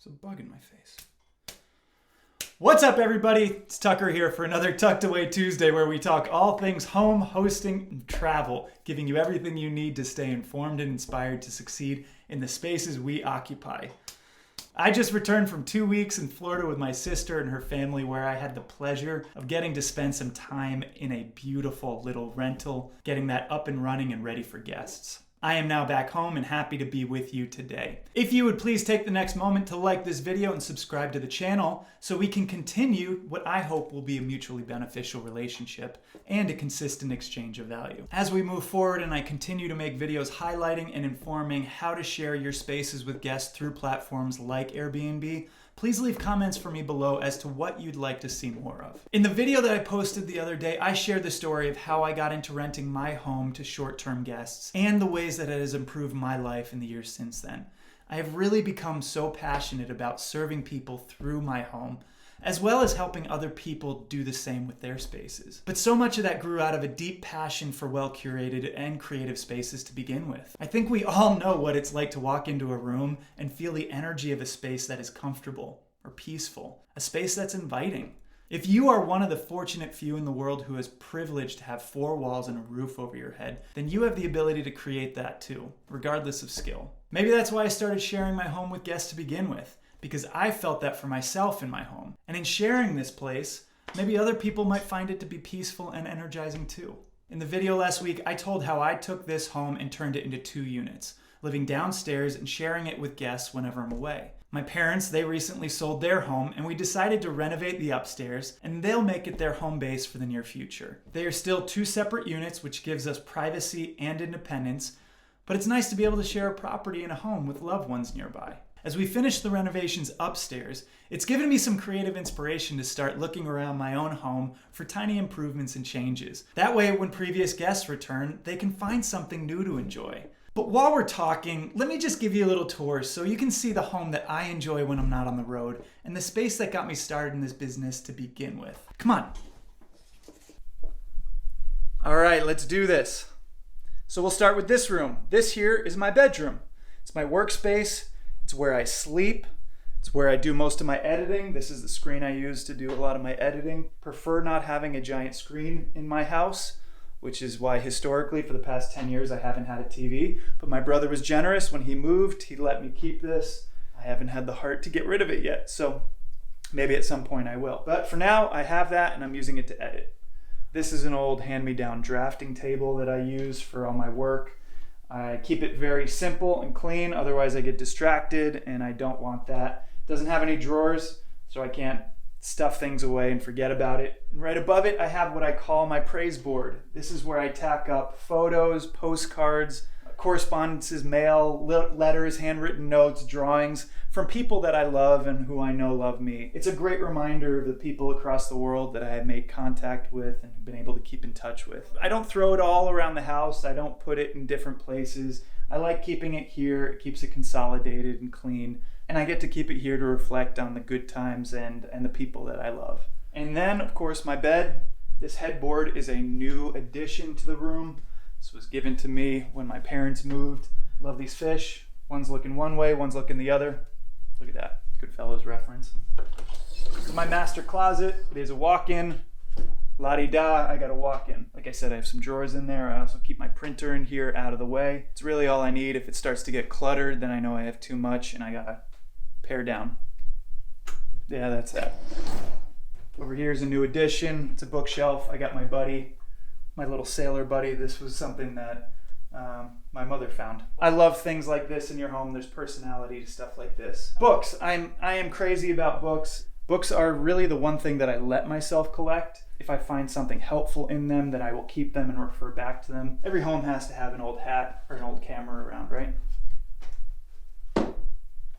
There's a bug in my face. What's up, everybody? It's Tucker here for another Tucked Away Tuesday, where we talk all things home, hosting, and travel, giving you everything you need to stay informed and inspired to succeed in the spaces we occupy. I just returned from 2 weeks in Florida with my sister and her family, where I had the pleasure of getting to spend some time in a beautiful little rental, getting that up and running and ready for guests. I am now back home and happy to be with you today. If you would please take the next moment to like this video and subscribe to the channel so we can continue what I hope will be a mutually beneficial relationship and a consistent exchange of value. As we move forward and I continue to make videos highlighting and informing how to share your spaces with guests through platforms like Airbnb, please leave comments for me below as to what you'd like to see more of. In the video that I posted the other day, I shared the story of how I got into renting my home to short-term guests and the ways that it has improved my life in the years since then. I have really become so passionate about serving people through my home, as well as helping other people do the same with their spaces. But so much of that grew out of a deep passion for well-curated and creative spaces to begin with. I think we all know what it's like to walk into a room and feel the energy of a space that is comfortable or peaceful, a space that's inviting. If you are one of the fortunate few in the world who is privileged to have four walls and a roof over your head, then you have the ability to create that too, regardless of skill. Maybe that's why I started sharing my home with guests to begin with, because I felt that for myself in my home. And in sharing this place, maybe other people might find it to be peaceful and energizing too. In the video last week, I told how I took this home and turned it into 2 units, living downstairs and sharing it with guests whenever I'm away. My parents, they recently sold their home and we decided to renovate the upstairs, and they'll make it their home base for the near future. They are still 2 separate units, which gives us privacy and independence, but it's nice to be able to share a property and a home with loved ones nearby. As we finish the renovations upstairs, it's given me some creative inspiration to start looking around my own home for tiny improvements and changes. That way, when previous guests return, they can find something new to enjoy. But while we're talking, let me just give you a little tour so you can see the home that I enjoy when I'm not on the road and the space that got me started in this business to begin with. Come on. All right, let's do this. So we'll start with this room. This here is my bedroom. It's my workspace. It's where I sleep. It's where I do most of my editing. This is the screen I use to do a lot of my editing. Prefer not having a giant screen in my house, which is why historically for the past 10 years I haven't had a TV. But my brother was generous. When he moved, he let me keep this. I haven't had the heart to get rid of it yet, so maybe at some point I will. But for now, I have that and I'm using it to edit. This is an old hand-me-down drafting table that I use for all my work. I keep it very simple and clean, otherwise I get distracted and I don't want that. It doesn't have any drawers, so I can't stuff things away and forget about it. And right above it, I have what I call my praise board. This is where I tack up photos, postcards, correspondences, mail, letters, handwritten notes, drawings from people that I love and who I know love me. It's a great reminder of the people across the world that I have made contact with and been able to keep in touch with. I don't throw it all around the house. I don't put it in different places. I like keeping it here. It keeps it consolidated and clean. And I get to keep it here to reflect on the good times and the people that I love. And then, of course, my bed. This headboard is a new addition to the room. This was given to me when my parents moved. Love these fish. One's looking one way, one's looking the other. Look at that, Goodfellas reference. This is my master closet. There's a walk-in. La-di-da, I got a walk-in. Like I said, I have some drawers in there. I also keep my printer in here out of the way. It's really all I need. If it starts to get cluttered, then I know I have too much and I gotta pare down. Yeah, that's that. Over here is a new addition. It's a bookshelf. I got my buddy, my little sailor buddy. This was something that my mother found. I love things like this in your home. There's personality to stuff like this. Books. I am crazy about books. Books are really the one thing that I let myself collect. If I find something helpful in them, then I will keep them and refer back to them. Every home has to have an old hat or an old camera around, right?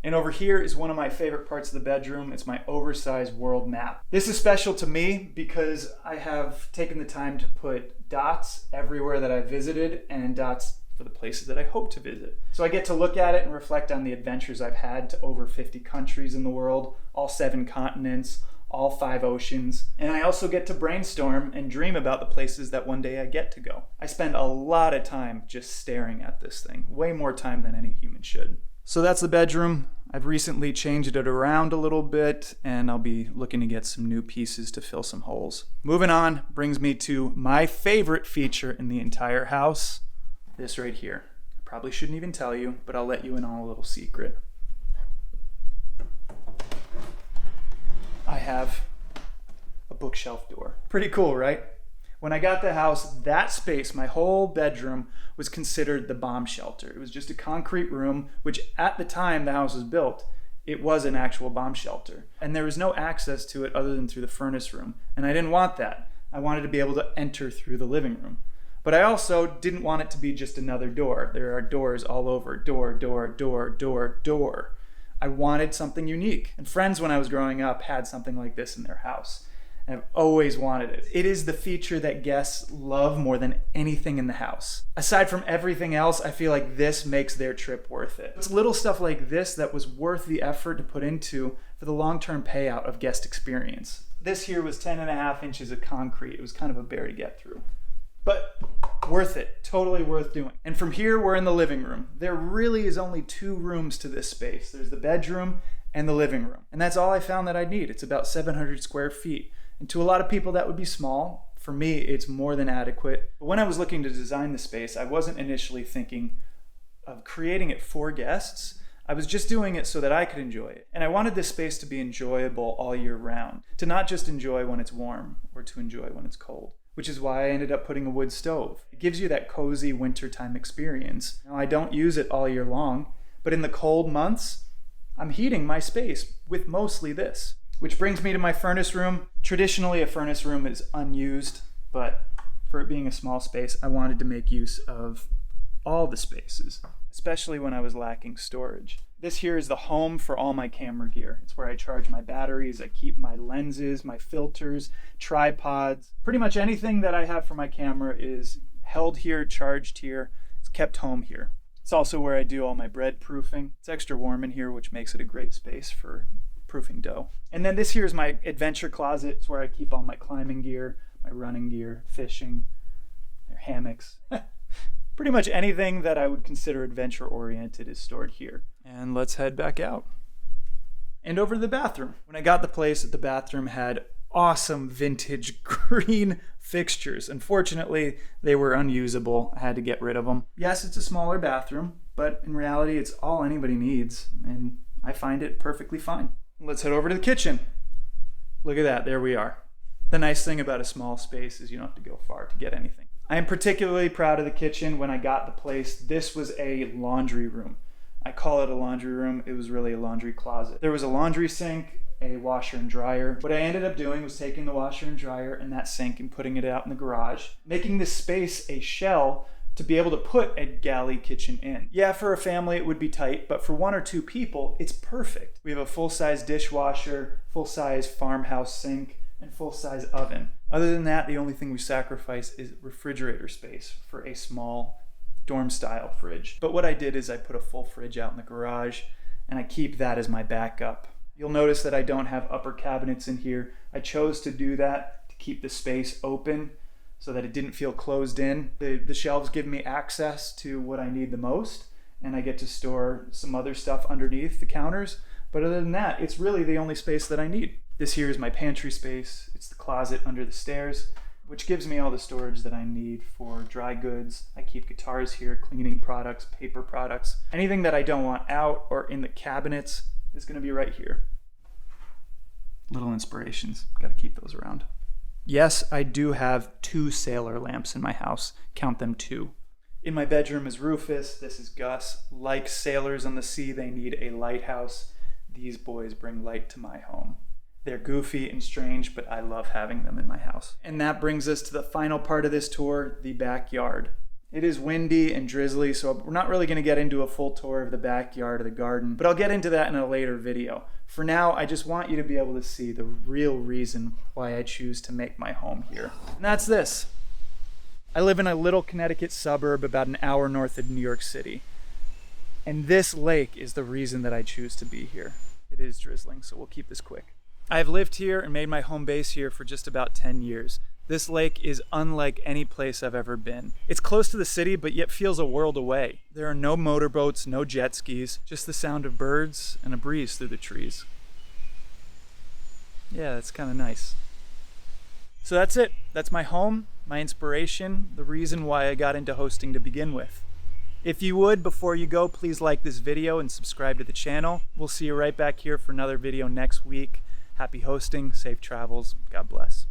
And over here is one of my favorite parts of the bedroom. It's my oversized world map. This is special to me because I have taken the time to put dots everywhere that I've visited and dots for the places that I hope to visit. So I get to look at it and reflect on the adventures I've had to over 50 countries in the world, all 7 continents, all 5 oceans. And I also get to brainstorm and dream about the places that one day I get to go. I spend a lot of time just staring at this thing, way more time than any human should. So that's the bedroom. I've recently changed it around a little bit, and I'll be looking to get some new pieces to fill some holes. Moving on brings me to my favorite feature in the entire house, this right here. I probably shouldn't even tell you, but I'll let you in on a little secret. I have a bookshelf door. Pretty cool, right? When I got the house, that space, my whole bedroom, was considered the bomb shelter. It was just a concrete room, which at the time the house was built, it was an actual bomb shelter. And there was no access to it other than through the furnace room. And I didn't want that. I wanted to be able to enter through the living room. But I also didn't want it to be just another door. There are doors all over. Door, door, door, door, door. I wanted something unique. And friends when I was growing up had something like this in their house. And I've always wanted it. It is the feature that guests love more than anything in the house. Aside from everything else, I feel like this makes their trip worth it. It's little stuff like this that was worth the effort to put into for the long-term payout of guest experience. This here was 10.5 inches of concrete. It was kind of a bear to get through. But worth it, totally worth doing. And from here, we're in the living room. There really is only 2 rooms to this space. There's the bedroom and the living room. And that's all I found that I'd need. It's about 700 square feet. And to a lot of people that would be small. For me, it's more than adequate. But when I was looking to design the space, I wasn't initially thinking of creating it for guests. I was just doing it so that I could enjoy it. And I wanted this space to be enjoyable all year round, to not just enjoy when it's warm or to enjoy when it's cold, which is why I ended up putting a wood stove. It gives you that cozy wintertime experience. Now, I don't use it all year long, but in the cold months, I'm heating my space with mostly this. Which brings me to my furnace room. Traditionally, a furnace room is unused, but for it being a small space, I wanted to make use of all the spaces, especially when I was lacking storage. This here is the home for all my camera gear. It's where I charge my batteries, I keep my lenses, my filters, tripods. Pretty much anything that I have for my camera is held here, charged here. It's kept home here. It's also where I do all my bread proofing. It's extra warm in here, which makes it a great space for proofing dough. And then this here is my adventure closet. It's where I keep all my climbing gear, my running gear, fishing, hammocks. Pretty much anything that I would consider adventure oriented is stored here. And let's head back out. And over to the bathroom. When I got the place, the bathroom had awesome vintage green fixtures. Unfortunately, they were unusable. I had to get rid of them. Yes, it's a smaller bathroom, but in reality, it's all anybody needs. And I find it perfectly fine. Let's head over to the kitchen. Look at that, there we are. The nice thing about a small space is you don't have to go far to get anything. I am particularly proud of the kitchen. When I got the place, this was a laundry room. I call it a laundry room, it was really a laundry closet. There was a laundry sink, a washer and dryer. What I ended up doing was taking the washer and dryer and that sink and putting it out in the garage, making this space a shell to be able to put a galley kitchen in. Yeah, for a family it would be tight, but for 1 or 2 people, it's perfect. We have a full-size dishwasher, full-size farmhouse sink, and full-size oven. Other than that, the only thing we sacrifice is refrigerator space for a small dorm-style fridge. But what I did is I put a full fridge out in the garage, and I keep that as my backup. You'll notice that I don't have upper cabinets in here. I chose to do that to keep the space open, so that it didn't feel closed in. The shelves give me access to what I need the most, and I get to store some other stuff underneath the counters. But other than that, it's really the only space that I need. This here is my pantry space. It's the closet under the stairs, which gives me all the storage that I need for dry goods. I keep guitars here, cleaning products, paper products. Anything that I don't want out or in the cabinets is gonna be right here. Little inspirations, gotta keep those around. Yes, I do have 2 sailor lamps in my house. Count them 2. In my bedroom is Rufus. This is Gus. Like sailors on the sea, they need a lighthouse. These boys bring light to my home. They're goofy and strange, but I love having them in my house. And that brings us to the final part of this tour, the backyard. It is windy and drizzly, so we're not really going to get into a full tour of the backyard or the garden, but I'll get into that in a later video. For now, I just want you to be able to see the real reason why I choose to make my home here. And that's this. I live in a little Connecticut suburb about an hour north of New York City. And this lake is the reason that I choose to be here. It is drizzling, so we'll keep this quick. I've lived here and made my home base here for just about 10 years. This lake is unlike any place I've ever been. It's close to the city, but yet feels a world away. There are no motorboats, no jet skis, just the sound of birds and a breeze through the trees. Yeah, that's kind of nice. So that's it. That's my home, my inspiration, the reason why I got into hosting to begin with. If you would, before you go, please like this video and subscribe to the channel. We'll see you right back here for another video next week. Happy hosting, safe travels, God bless.